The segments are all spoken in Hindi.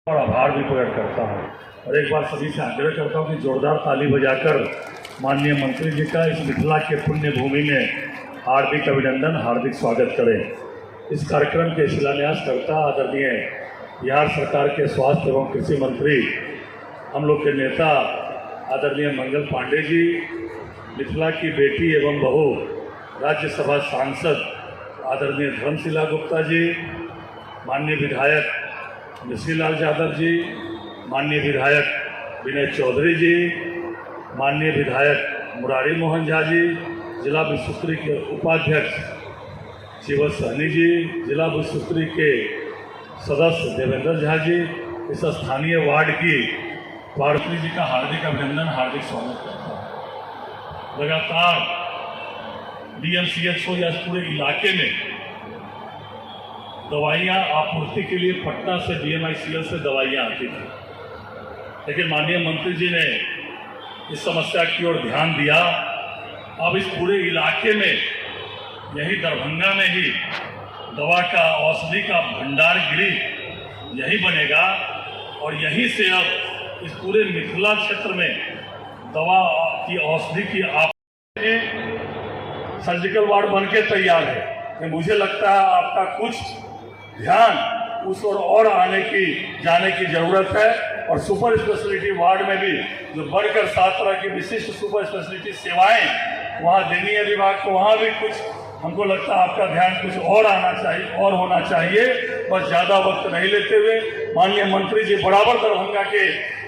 और आभार भी प्रकट करता हूँ और एक बार सभी से आग्रह करता हूँ कि जोरदार ताली बजाकर माननीय मंत्री जी का इस मिथिला के पुण्य भूमि में हार्दिक अभिनंदन, हार्दिक स्वागत करें। इस कार्यक्रम के शिलान्यास करता आदरणीय बिहार सरकार के स्वास्थ्य एवं कृषि मंत्री, हम लोग के नेता आदरणीय मंगल पांडे जी, मिथिला की बेटी एवं बहू राज्यसभा सांसद आदरणीय धर्मशिला गुप्ता जी, माननीय विधायक मिश्रीलाल यादव जी, माननीय विधायक विनय चौधरी जी, माननीय विधायक मुरारी मोहन झा जी, जिला विश्वस्तरीय के उपाध्यक्ष शिव सहनी जी, जिला विश्वस्तरीय के सदस्य देवेंद्र झा जी, इस स्थानीय वार्ड की पार्वती जी का हार्दिक अभिनंदन, हार्दिक स्वागत करता हूँ। लगातार DMCH या पूरे इलाके में दवाइयाँ आपूर्ति के लिए पटना से DMICL से दवाइयाँ आती थी, लेकिन माननीय मंत्री जी ने इस समस्या की ओर ध्यान दिया। अब इस पूरे इलाके में, यही दरभंगा में ही दवा का, औषधि का भंडार गृह यही बनेगा और यहीं से अब इस पूरे मिथिला क्षेत्र में दवा की, औषधि की सर्जिकल वार्ड बन के तैयार है। मुझे लगता है आपका कुछ ध्यान उस और आने की, जाने की जरूरत है और सुपर स्पेशलिटी वार्ड में भी जो बढ़कर 7 तरह की विशिष्ट सुपर स्पेशलिटी सेवाएं वहाँ देनी है विभाग को, वहाँ भी कुछ हमको लगता है आपका ध्यान कुछ और आना चाहिए और होना चाहिए। बस ज़्यादा वक्त नहीं लेते हुए माननीय मंत्री जी बराबर दरभंगा के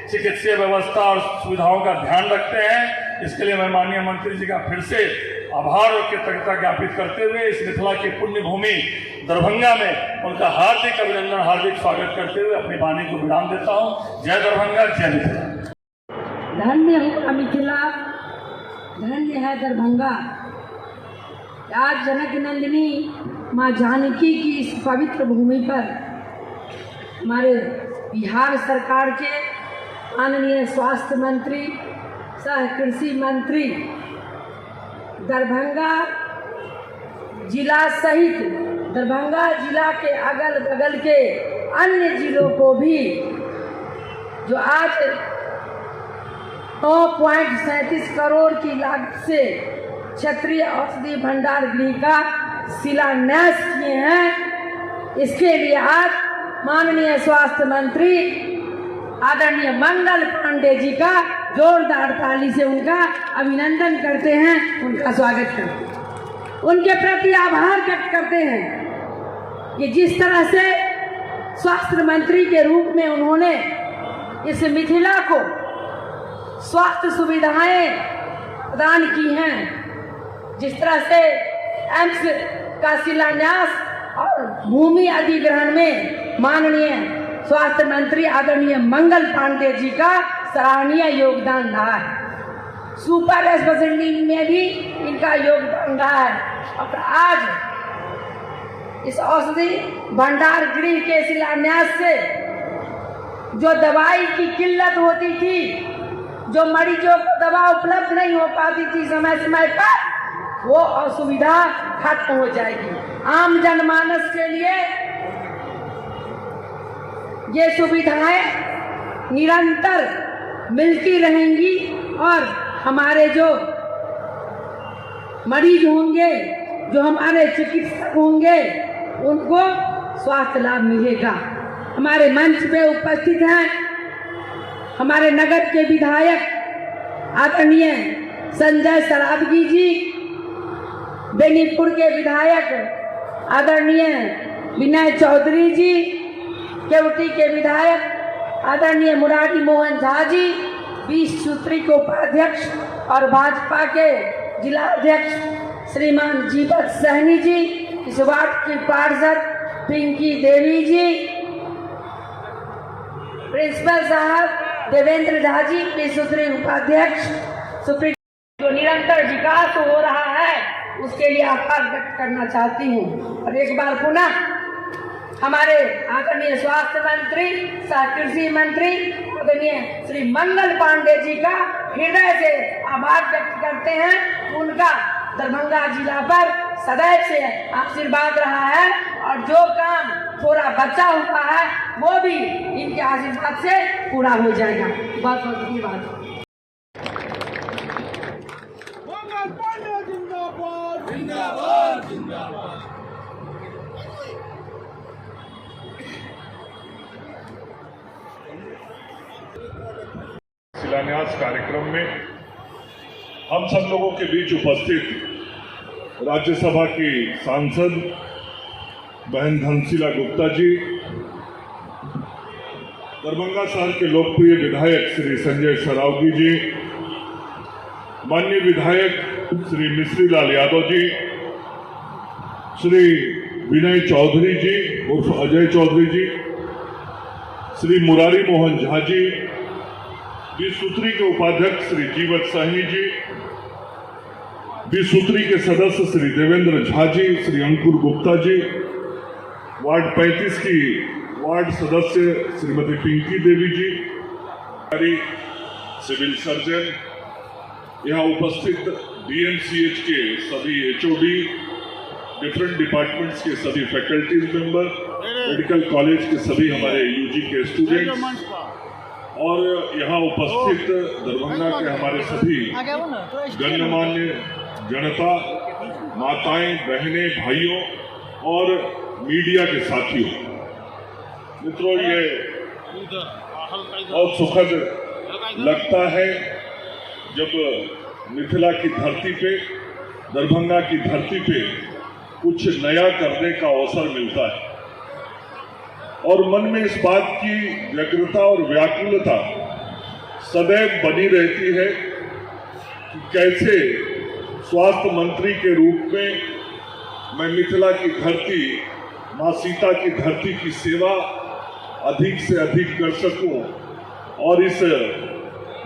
चिकित्सीय व्यवस्था और सुविधाओं का ध्यान रखते हैं। इसके लिए मैं माननीय मंत्री जी का फिर से आभार और कृतज्ञता ज्ञापित करते हुए इस मिथिला की पुण्य भूमि दरभंगा में उनका हार्दिक अभिनंदन, हार्दिक स्वागत करते हुए अपनी वाणी को विराम देता हूँ। जय दरभंगा, जय मिथिला। धन्य है मिथिला, धन्य है दरभंगा। आज जनक नंदिनी माँ जानकी की इस पवित्र भूमि पर हमारे बिहार सरकार के माननीय स्वास्थ्य मंत्री सह कृषि मंत्री दरभंगा जिला सहित दरभंगा जिला के अगल बगल के अन्य जिलों को भी जो आज 9.37 करोड़ की लागत से क्षेत्रीय औषधि भंडार गृह का शिलान्यास किए हैं, इसके लिए आज माननीय स्वास्थ्य मंत्री आदरणीय मंगल पांडे जी का जोरदार ताली से उनका अभिनंदन करते हैं, उनका स्वागत करते हैं, उनके प्रति आभार व्यक्त करते हैं कि जिस तरह से स्वास्थ्य मंत्री के रूप में उन्होंने इस मिथिला को स्वास्थ्य सुविधाएं प्रदान की हैं, जिस तरह से एम्स का शिलान्यास और भूमि अधिग्रहण में माननीय स्वास्थ्य मंत्री आदरणीय मंगल पांडे जी का सराहनीय योगदान रहा है। सुपर स्पेशलिटी में भी इनका योगदान रहा है और आज इस औषधि भंडार गृह के शिलान्यास से जो दवाई की किल्लत होती थी, जो मरीजों को दवा उपलब्ध नहीं हो पाती थी समय समय पर, वो असुविधा खत्म हो जाएगी। आम जनमानस के लिए ये सुविधाएं निरंतर मिलती रहेंगी और हमारे जो मरीज होंगे, जो हमारे चिकित्सक होंगे, उनको स्वास्थ्य लाभ मिलेगा। हमारे मंच पे उपस्थित हैं हमारे नगर के विधायक आदरणीय संजय सरावगी जी, बेनीपुर के विधायक आदरणीय विनय चौधरी जी, केवटी के विधायक आदरणीय मुरारी मोहन झा जी, 20 सूत्री के उपाध्यक्ष और भाजपा के जिला अध्यक्ष श्रीमान जीवत सहनी जी, इस वार्ड की पार्षद पिंकी देवी जी, प्रिंसिपल साहब देवेंद्र झा जी, 20 सूत्री उपाध्यक्ष सुप्रीम। जो निरंतर विकास हो रहा है उसके लिए आभार व्यक्त करना चाहती हूँ और एक बार पुनः हमारे आदरणीय स्वास्थ्य मंत्री सह कृषि मंत्री आदरणीय श्री मंगल पांडे जी का हृदय से आभार व्यक्त करते हैं। उनका दरभंगा जिला पर सदैव से आशीर्वाद रहा है और जो काम थोड़ा बचा हुआ है वो भी इनके आशीर्वाद से पूरा हो जाएगा। बहुत बहुत धन्यवाद। शिलान्यास कार्यक्रम में हम सब लोगों के बीच उपस्थित राज्यसभा की सांसद बहन धनशीला गुप्ता जी, दरभंगा शहर के लोकप्रिय विधायक श्री संजय सरावगी जी, माननीय विधायक श्री मिश्री लाल यादव जी, श्री विनय चौधरी जी उर्फ अजय चौधरी जी, श्री मुरारी मोहन झा जी, सूत्री के उपाध्यक्ष श्री जीवत साहनी जी, सूत्री के सदस्य श्री देवेंद्र झा जी, श्री अंकुर गुप्ता जी, वार्ड 35 की वार्ड सदस्य श्रीमती पिंकी देवी जी, सिविल सर्जन, यहाँ उपस्थित डीएमसीएच के सभी एचओडी, डिफरेंट डिपार्टमेंट्स के सभी फैकल्टीज मेंबर, मेडिकल कॉलेज के सभी हमारे यूजी के स्टूडेंट्स और यहाँ उपस्थित दरभंगा के हमारे सभी गण्यमान्य जनता, माताएं, बहनें, भाइयों और मीडिया के साथियों, मित्रों, ये बहुत सुखद लगता है जब मिथिला की धरती पे, दरभंगा की धरती पे कुछ नया करने का अवसर मिलता है और मन में इस बात की व्यग्रता और व्याकुलता सदैव बनी रहती है कि कैसे स्वास्थ्य मंत्री के रूप में मैं मिथिला की धरती, मां सीता की धरती की सेवा अधिक से अधिक कर सकूं और इस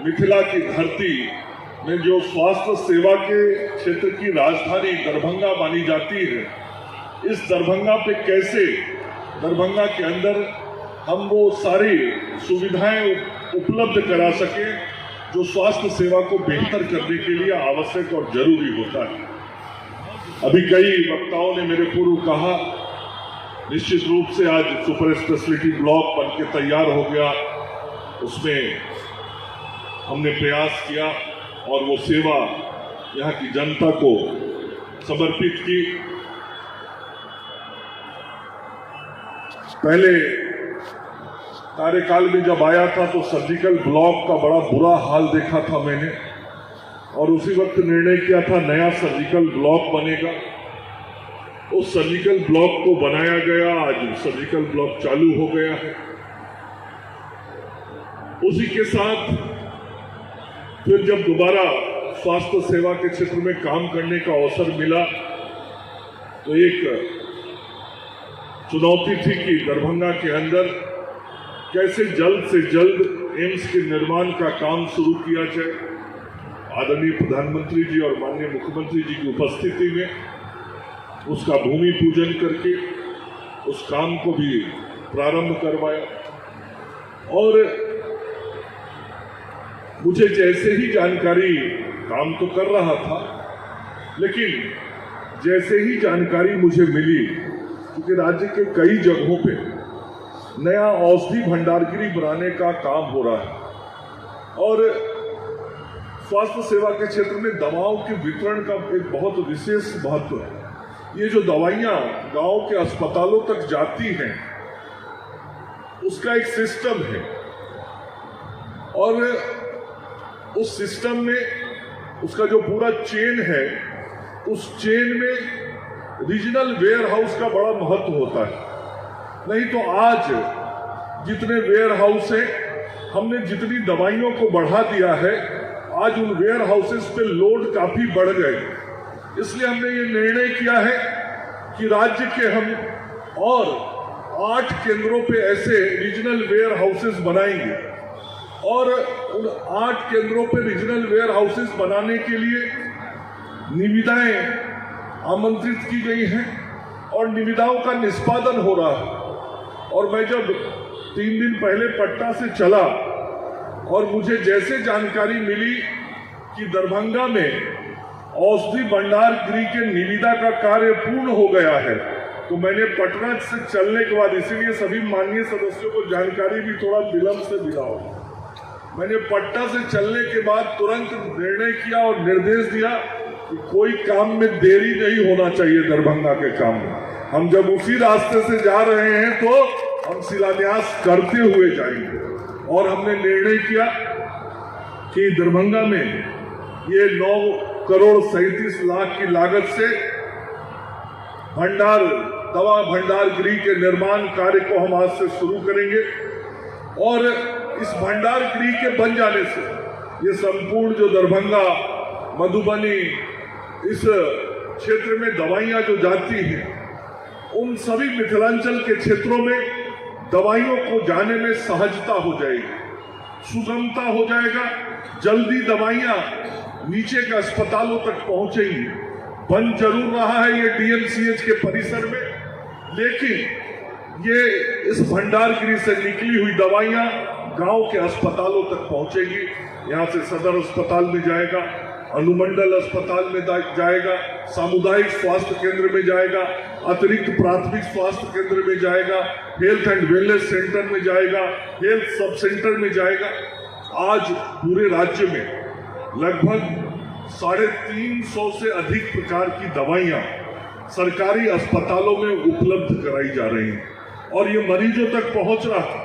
मिथिला की धरती में जो स्वास्थ्य सेवा के क्षेत्र की राजधानी दरभंगा मानी जाती है, इस दरभंगा पे कैसे दरभंगा के अंदर हम वो सारी सुविधाएं उपलब्ध करा सके जो स्वास्थ्य सेवा को बेहतर करने के लिए आवश्यक और जरूरी होता है। अभी कई वक्ताओं ने मेरे पूर्व कहा, निश्चित रूप से आज सुपर स्पेशलिटी ब्लॉक बन के तैयार हो गया, उसमें हमने प्रयास किया और वो सेवा यहाँ की जनता को समर्पित की। पहले कार्यकाल में जब आया था तो सर्जिकल ब्लॉक का बड़ा बुरा हाल देखा था मैंने और उसी वक्त निर्णय किया था नया सर्जिकल ब्लॉक बनेगा। उस सर्जिकल ब्लॉक को बनाया गया, आज सर्जिकल ब्लॉक चालू हो गया है। उसी के साथ फिर जब दोबारा स्वास्थ्य सेवा के क्षेत्र में काम करने का अवसर मिला तो एक चुनौती थी कि दरभंगा के अंदर कैसे जल्द से जल्द एम्स के निर्माण का काम शुरू किया जाए। आदरणीय प्रधानमंत्री जी और माननीय मुख्यमंत्री जी की उपस्थिति में उसका भूमि पूजन करके उस काम को भी प्रारंभ करवाया और मुझे जैसे ही जानकारी, काम तो कर रहा था, लेकिन जैसे ही जानकारी मुझे मिली क्योंकि राज्य के कई जगहों पे नया औषधि भंडारगिरी बनाने का काम हो रहा है और स्वास्थ्य सेवा के क्षेत्र में दवाओं के वितरण का एक बहुत विशेष महत्व है। ये जो दवाइयाँ गांव के अस्पतालों तक जाती हैं उसका एक सिस्टम है और उस सिस्टम में उसका जो पूरा चेन है, उस चेन में रीजनल वेयर हाउस का बड़ा महत्व होता है। नहीं तो आज जितने वेयर हाउस हैं, हमने जितनी दवाइयों को बढ़ा दिया है, आज उन वेयर हाउसेस पे लोड काफी बढ़ गए। इसलिए हमने ये निर्णय किया है कि राज्य के हम और 8 केंद्रों पे ऐसे रीजनल वेयर हाउसेस बनाएंगे और उन 8 केंद्रों पे रीजनल वेयर हाउसेस बनाने के लिए निविदाएं आमंत्रित की गई हैं और निविदाओं का निष्पादन हो रहा है। और मैं जब 3 दिन पहले पटना से चला और मुझे जैसे जानकारी मिली कि दरभंगा में औषधि भंडार गृह के निविदा का कार्य पूर्ण हो गया है, तो मैंने पटना से चलने के बाद, इसीलिए सभी माननीय सदस्यों को जानकारी भी थोड़ा विलंब से मिला होगा, मैंने पटना से चलने के बाद तुरंत निर्णय किया और निर्देश दिया कि कोई काम में देरी नहीं होना चाहिए। दरभंगा के काम में हम जब उसी रास्ते से जा रहे हैं तो हम शिलान्यास करते हुए जाएंगे। और हमने निर्णय किया कि दरभंगा में ये 9 करोड़ 37 लाख की लागत से दवा भंडार गृह के निर्माण कार्य को हम आज से शुरू करेंगे। और इस भंडार गृह के बन जाने से ये संपूर्ण जो दरभंगा, मधुबनी, इस क्षेत्र में दवाइयां जो जाती हैं, उन सभी मिथिलांचल के क्षेत्रों में दवाइयों को जाने में सहजता हो जाएगी, सुगमता हो जाएगा, जल्दी दवाइयां नीचे के अस्पतालों तक पहुंचेंगी। बन जरूर रहा है ये डीएमसीएच के परिसर में, लेकिन ये इस भंडार गृह से निकली हुई दवाइयां गांव के अस्पतालों तक पहुंचेगी। यहां से सदर अस्पताल में जाएगा, अनुमंडल अस्पताल में जाएगा, सामुदायिक स्वास्थ्य केंद्र में जाएगा, अतिरिक्त प्राथमिक स्वास्थ्य केंद्र में जाएगा, हेल्थ एंड वेलनेस सेंटर में जाएगा, हेल्थ सब सेंटर में जाएगा। आज पूरे राज्य में लगभग 350 से अधिक प्रकार की दवाइयां सरकारी अस्पतालों में उपलब्ध कराई जा रही हैं और ये मरीजों तक पहुंच रहा है।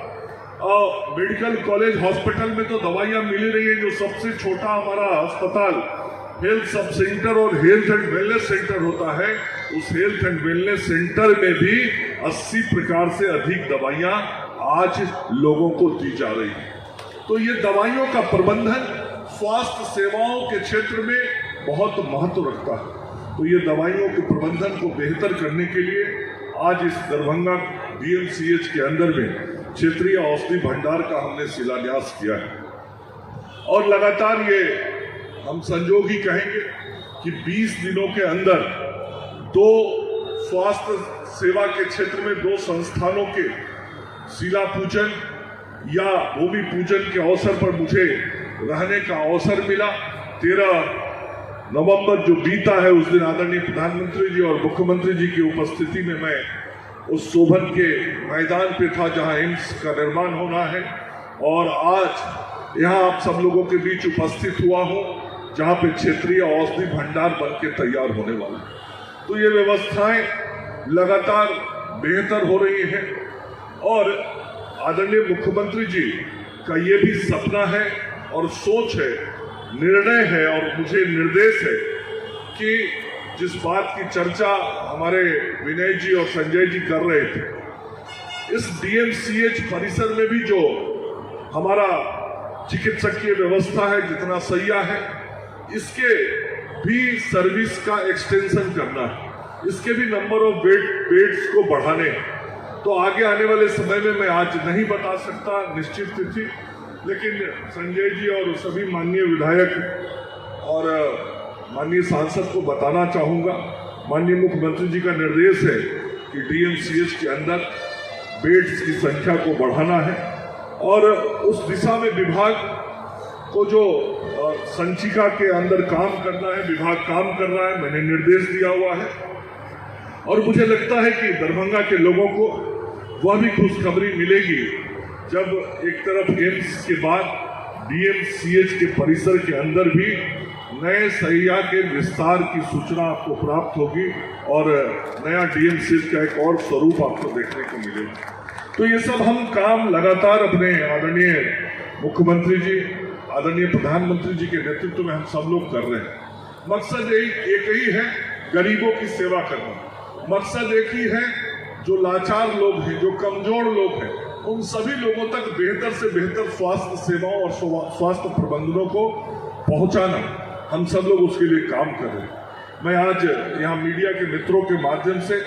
मेडिकल कॉलेज हॉस्पिटल में तो दवाइयां मिल रही है। जो सबसे छोटा हमारा अस्पताल हेल्थ सब सेंटर और हेल्थ एंड वेलनेस सेंटर होता है, उस हेल्थ एंड वेलनेस सेंटर में भी 80 प्रकार से अधिक दवाइयां आज लोगों को दी जा रही है। तो ये दवाइयों का प्रबंधन स्वास्थ्य सेवाओं के क्षेत्र में बहुत महत्व रखता है। तो ये दवाइयों के प्रबंधन को बेहतर करने के लिए आज इस दरभंगा डीएमसीएच के अंदर में क्षेत्रीय औषधि भंडार का हमने शिलान्यास किया है। और लगातार ये हम संजोग ही कहेंगे कि 20 दिनों के अंदर 2 स्वास्थ्य सेवा के क्षेत्र में 2 संस्थानों के शिला पूजन या भूमि पूजन के अवसर पर मुझे रहने का अवसर मिला। 13 नवंबर जो बीता है, उस दिन आदरणीय प्रधानमंत्री जी और मुख्यमंत्री जी की उपस्थिति में मैं उस शोभन के मैदान पे था जहां एम्स का निर्माण होना है, और आज यहां आप सब लोगों के बीच उपस्थित हुआ हूं जहां पे क्षेत्रीय औषधि भंडार बन के तैयार होने वाला है। तो ये व्यवस्थाएं लगातार बेहतर हो रही हैं और आदरणीय मुख्यमंत्री जी का ये भी सपना है और सोच है, निर्णय है और मुझे निर्देश है कि जिस बात की चर्चा हमारे विनय जी और संजय जी कर रहे थे, इस डीएमसीएच परिसर में भी जो हमारा चिकित्सकीय व्यवस्था है, जितना सैया है, इसके भी सर्विस का एक्सटेंशन करना है, इसके भी नंबर ऑफ बेड्स को बढ़ाने। तो आगे आने वाले समय में मैं आज नहीं बता सकता निश्चित तिथि, लेकिन संजय जी और सभी माननीय विधायक और माननीय सांसद को बताना चाहूँगा, माननीय मुख्यमंत्री जी का निर्देश है कि डीएमसीएच के अंदर बेड्स की संख्या को बढ़ाना है और उस दिशा में विभाग को जो संचिका के अंदर काम करना है, विभाग काम कर रहा है, मैंने निर्देश दिया हुआ है। और मुझे लगता है कि दरभंगा के लोगों को वह भी खुशखबरी मिलेगी जब एक तरफ एम्स के बाद डीएमसीएच के परिसर के अंदर भी नए सैया के विस्तार की सूचना आपको प्राप्त होगी और नया डीएमसीएच का एक और स्वरूप आपको देखने को मिलेगा। तो ये सब हम काम लगातार अपने आदरणीय मुख्यमंत्री जी, आदरणीय प्रधानमंत्री जी के नेतृत्व में हम सब लोग कर रहे हैं। मकसद एक ही है, गरीबों की सेवा करना। मकसद एक ही है, जो लाचार लोग हैं, जो कमजोर लोग हैं, उन सभी लोगों तक बेहतर से बेहतर स्वास्थ्य सेवाओं और स्वास्थ्य प्रबंधनों को पहुंचाना। हम सब लोग उसके लिए काम कर रहे हैं। मैं आज यहाँ मीडिया के मित्रों के माध्यम से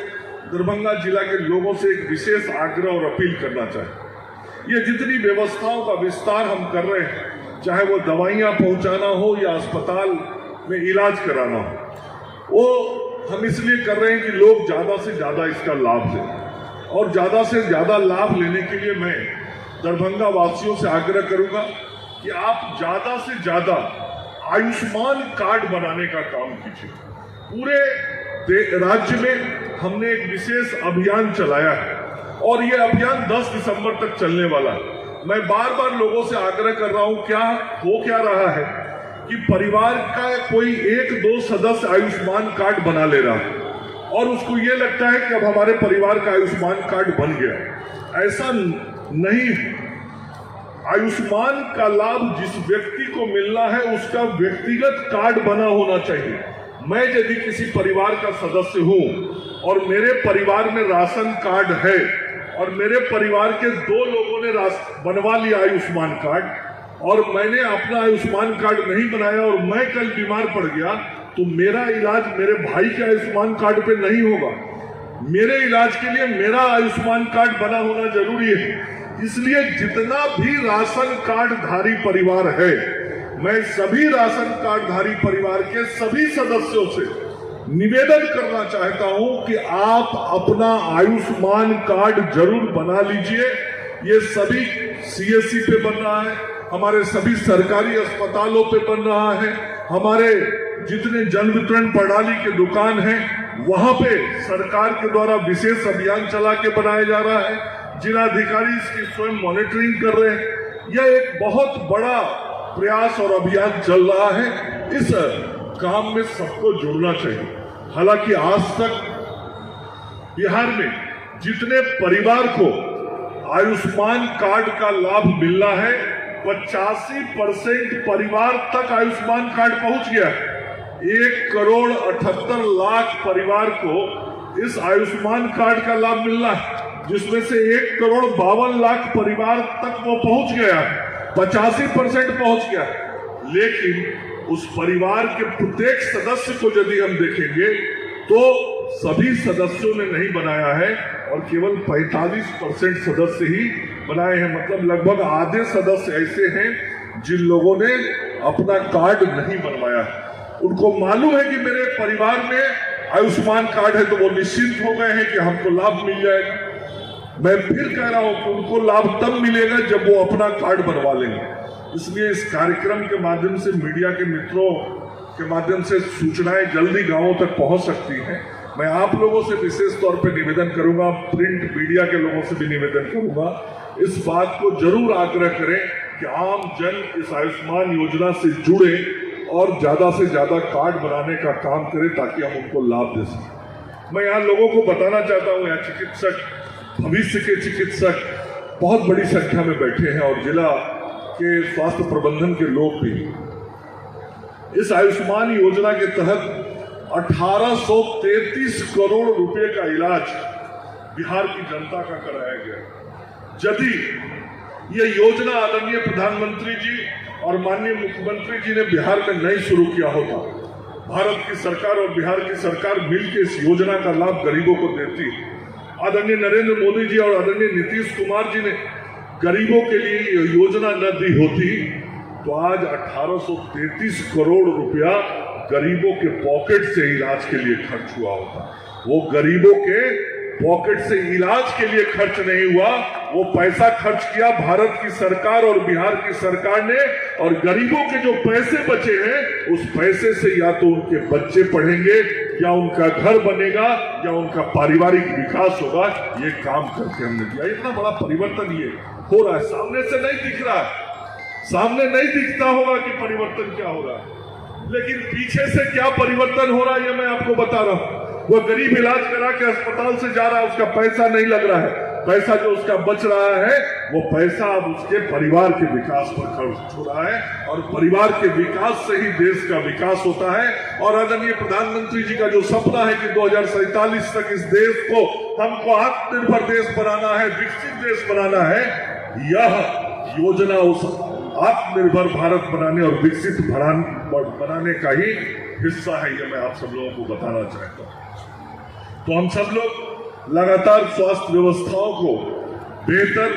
दरभंगा जिला के लोगों से एक विशेष आग्रह और अपील करना चाहता। ये जितनी व्यवस्थाओं का विस्तार हम कर रहे हैं, चाहे वो दवाइयाँ पहुँचाना हो या अस्पताल में इलाज कराना हो, वो हम इसलिए कर रहे हैं कि लोग ज़्यादा से ज़्यादा इसका लाभ लें। और ज़्यादा से ज़्यादा लाभ लेने के लिए मैं दरभंगा वासियों से आग्रह करूँगा कि आप ज़्यादा से ज़्यादा आयुष्मान कार्ड बनाने का काम कीजिए। पूरे राज्य में हमने एक विशेष अभियान चलाया है और ये अभियान 10 दिसंबर तक चलने वाला है। मैं बार बार लोगों से आग्रह कर रहा हूं, क्या रहा है कि परिवार का कोई 1-2 सदस्य आयुष्मान कार्ड बना ले रहा है और उसको ये लगता है कि अब हमारे परिवार का आयुष्मान कार्ड बन गया। ऐसा नहीं है। आयुष्मान का लाभ जिस व्यक्ति को मिलना है उसका व्यक्तिगत कार्ड बना होना चाहिए। मैं यदि किसी परिवार का सदस्य हूं और मेरे परिवार में राशन कार्ड है और मेरे परिवार के 2 लोगों ने बनवा लिया आयुष्मान कार्ड और मैंने अपना आयुष्मान कार्ड नहीं बनाया और मैं कल बीमार पड़ गया, तो मेरा इलाज मेरे भाई के आयुष्मान कार्ड पे नहीं होगा। मेरे इलाज के लिए मेरा आयुष्मान कार्ड बना होना जरूरी है। इसलिए जितना भी राशन कार्ड धारी परिवार है, मैं सभी राशन कार्ड धारी परिवार के सभी सदस्यों से निवेदन करना चाहता हूं कि आप अपना आयुष्मान कार्ड जरूर बना लीजिए। ये सभी सीएससी पे बन रहा है, हमारे सभी सरकारी अस्पतालों पे बन रहा है, हमारे जितने जन वितरण प्रणाली के दुकान हैं वहां पे सरकार के द्वारा विशेष अभियान चला के बनाया जा रहा है। जिलाधिकारी इसकी स्वयं मॉनिटरिंग कर रहे हैं। यह एक बहुत बड़ा प्रयास और अभियान चल रहा है। इस काम में सबको जुड़ना चाहिए। हालांकि आज तक बिहार में जितने परिवार को आयुष्मान कार्ड का लाभ मिलना है 85% परिवार तक आयुष्मान कार्ड पहुंच गया है। 1,78,00,000 परिवार को इस आयुष्मान कार्ड का लाभ मिलना है, जिसमें से 1,52,00,000 परिवार तक वो पहुंच गया है, 85% पहुंच गया है। लेकिन उस परिवार के प्रत्येक सदस्य को यदि हम देखेंगे तो सभी सदस्यों ने नहीं बनाया है और केवल 45% सदस्य ही बनाए हैं। मतलब लगभग आधे सदस्य ऐसे हैं जिन लोगों ने अपना कार्ड नहीं बनवाया है। उनको मालूम है कि मेरे परिवार में आयुष्मान कार्ड है, तो वो निश्चिंत हो गए हैं कि हमको लाभ मिल जाएगा। मैं फिर कह रहा हूं कि उनको लाभ तब मिलेगा जब वो अपना कार्ड बनवा लेंगे। इसलिए इस कार्यक्रम के माध्यम से मीडिया के मित्रों के माध्यम से सूचनाएं जल्दी गांवों तक पहुंच सकती हैं। मैं आप लोगों से विशेष तौर पे निवेदन करूंगा, प्रिंट मीडिया के लोगों से भी निवेदन करूंगा, इस बात को जरूर आग्रह करें कि आम जन इस आयुष्मान योजना से जुड़े और ज्यादा से ज्यादा कार्ड बनाने का काम करें ताकि हम उनको लाभ दे सकें। मैं यहाँ लोगों को बताना चाहता हूँ, यहाँ चिकित्सक, भविष्य के चिकित्सक बहुत बड़ी संख्या में बैठे हैं और जिला के स्वास्थ्य प्रबंधन के लोग भी। इस आयुष्मान योजना के तहत 1833 करोड़ रुपए का इलाज बिहार की जनता का कराया गया। यदि ये योजना आदरणीय प्रधानमंत्री जी और माननीय मुख्यमंत्री जी ने बिहार में नहीं शुरू किया होता, भारत की सरकार और बिहार की सरकार मिलकर इस योजना का लाभ गरीबों को देती। आदरणीय नरेंद्र मोदी जी और आदरणीय नीतीश कुमार जी ने गरीबों के लिए योजना न दी होती तो आज 1833 करोड़ रुपया गरीबों के पॉकेट से इलाज के लिए खर्च हुआ होता। वो गरीबों के पॉकेट से इलाज के लिए खर्च नहीं हुआ, वो पैसा खर्च किया भारत की सरकार और बिहार की सरकार ने। और गरीबों के जो पैसे बचे हैं उस पैसे से या तो उनके बच्चे पढ़ेंगे या उनका घर बनेगा या उनका पारिवारिक विकास होगा। ये काम करके हमने दिया। इतना बड़ा परिवर्तन ये हो रहा है, सामने से नहीं दिख रहा है, सामने नहीं दिखता होगा कि परिवर्तन क्या हो रहा है, लेकिन पीछे से क्या परिवर्तन हो रहा है ये मैं आपको बता रहा हूं। वो गरीब इलाज करा के अस्पताल से जा रहा है, उसका पैसा नहीं लग रहा है, पैसा जो उसका बच रहा है वो पैसा अब उसके परिवार के विकास पर खर्च हो रहा है और परिवार के विकास से ही देश का विकास होता है। और आदरणीय प्रधानमंत्री जी का जो सपना है कि 2047 तक इस देश को हमको आत्मनिर्भर देश बनाना है, विकसित देश बनाना है, यह योजना उस आत्मनिर्भर भारत बनाने और विकसित भारत बनाने का ही हिस्सा है। ये मैं आप सब लोगों को बताना चाहता हूँ। तो हम सब लोग लगातार स्वास्थ्य व्यवस्थाओं को बेहतर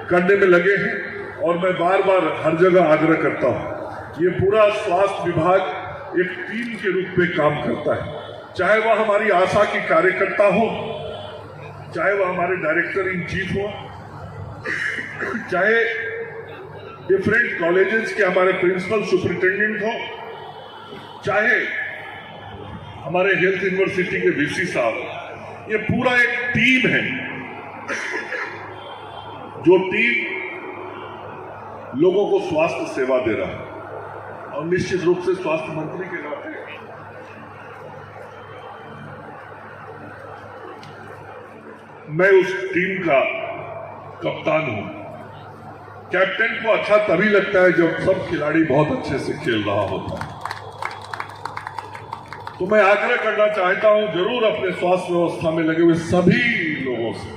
करने में लगे हैं और मैं बार बार हर जगह आग्रह करता हूँ, ये पूरा स्वास्थ्य विभाग एक टीम के रूप में काम करता है। चाहे वह हमारी आशा की कार्यकर्ता हो, चाहे वह हमारे डायरेक्टर इन चीफ हो, चाहे डिफरेंट कॉलेजेस के हमारे प्रिंसिपल सुपरिटेंडेंट हो, चाहे हमारे हेल्थ यूनिवर्सिटी के वीसी साहब, ये पूरा एक टीम है, जो टीम लोगों को स्वास्थ्य सेवा दे रहा है। और निश्चित रूप से स्वास्थ्य मंत्री के नाते मैं उस टीम का कप्तान हूं। कैप्टन को अच्छा तभी लगता है जब सब खिलाड़ी बहुत अच्छे से खेल रहा होता है। तो मैं आग्रह करना चाहता हूं जरूर अपने स्वास्थ्य व्यवस्था में लगे हुए सभी लोगों से,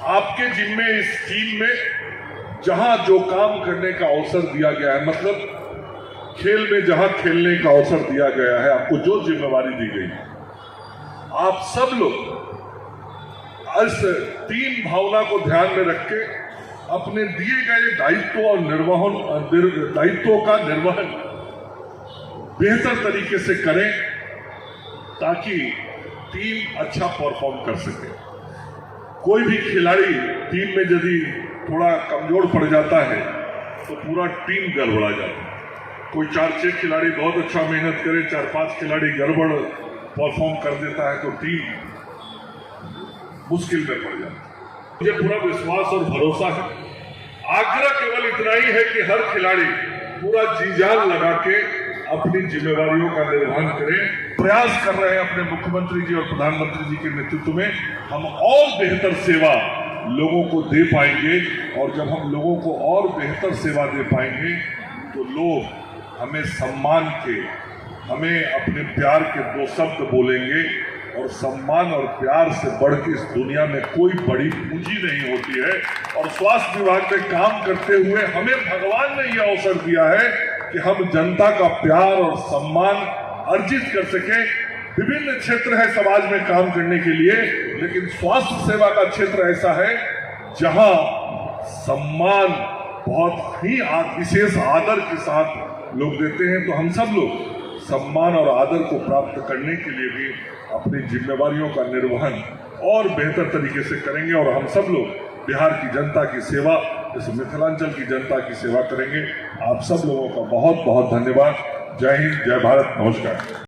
आपके जिम्मे इस टीम में जहां जो काम करने का अवसर दिया गया है, मतलब खेल में जहां खेलने का अवसर दिया गया है, आपको जो जिम्मेवारी दी गई है, आप सब लोग इस टीम भावना को ध्यान में रख के अपने दिए गए दायित्व और दायित्वों का निर्वहन बेहतर तरीके से करें, ताकि टीम अच्छा परफॉर्म कर सके। कोई भी खिलाड़ी टीम में यदि थोड़ा कमजोर पड़ जाता है तो पूरा टीम गड़बड़ा जाता है। कोई 4-6 खिलाड़ी बहुत अच्छा मेहनत करे, 4-5 खिलाड़ी गड़बड़ परफॉर्म कर देता है तो टीम मुश्किल में पड़ जाता है। मुझे पूरा विश्वास और भरोसा है। आग्रह केवल इतना ही है कि हर खिलाड़ी पूरा जी जान लगा के अपनी जिम्मेवारियों का निर्वहन करें। प्रयास कर रहे हैं अपने मुख्यमंत्री जी और प्रधानमंत्री जी के नेतृत्व में हम और बेहतर सेवा लोगों को दे पाएंगे, और जब हम लोगों को और बेहतर सेवा दे पाएंगे तो लोग हमें सम्मान के, हमें अपने प्यार के 2 शब्द बोलेंगे। और सम्मान और प्यार से बढ़ के इस दुनिया में कोई बड़ी पूंजी नहीं होती है। और स्वास्थ्य विभाग में काम करते हुए हमें भगवान ने यह अवसर दिया है कि हम जनता का प्यार और सम्मान अर्जित कर सके। विभिन्न क्षेत्र है समाज में काम करने के लिए, लेकिन स्वास्थ्य सेवा का क्षेत्र ऐसा है जहां सम्मान बहुत ही विशेष आदर के साथ लोग देते हैं। तो हम सब लोग सम्मान और आदर को प्राप्त करने के लिए भी अपनी जिम्मेवारियों का निर्वहन और बेहतर तरीके से करेंगे, और हम सब लोग बिहार की जनता की सेवा, इस मिथिलांचल की जनता की सेवा करेंगे। आप सब लोगों का बहुत बहुत धन्यवाद। जय हिंद, जय भारत, नमस्कार।